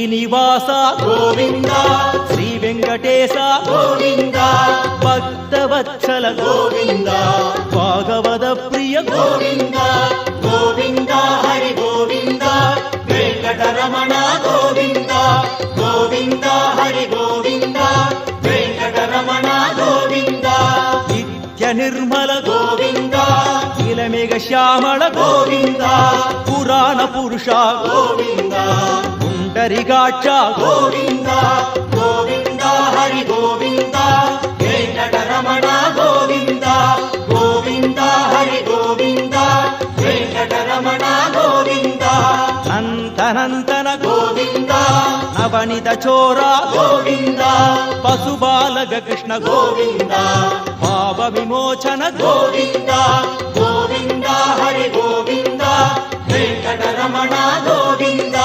శ్రీనివాస గోవింద శ్రీ వెంకటేశ గోవింద భక్తవత్సల గోవింద భాగవత ప్రియ గోవింద గోవింద హరి గోవింద వెంకటరమణ గోవింద గోవింద హరి గోవింద వెంకటరమణ గోవింద నిత్య నిర్మల గోవింద నీలమేఘ శ్యామళ గోవింద పురాణ పురుష గోవింద పుండరికాక్ష గోవింద గోవింద హరి గోవింద వెంకటరమణ గోవింద గోవింద హరి గోవింద వెంకటరమణ గోవింద నంతనంతన గోవింద నవనిత చోర గోవింద పశుబాలక కృష్ణ గోవింద పాప విమోచన గోవింద గోవింద హరి గోవింద వెంకటరమణ గోవింద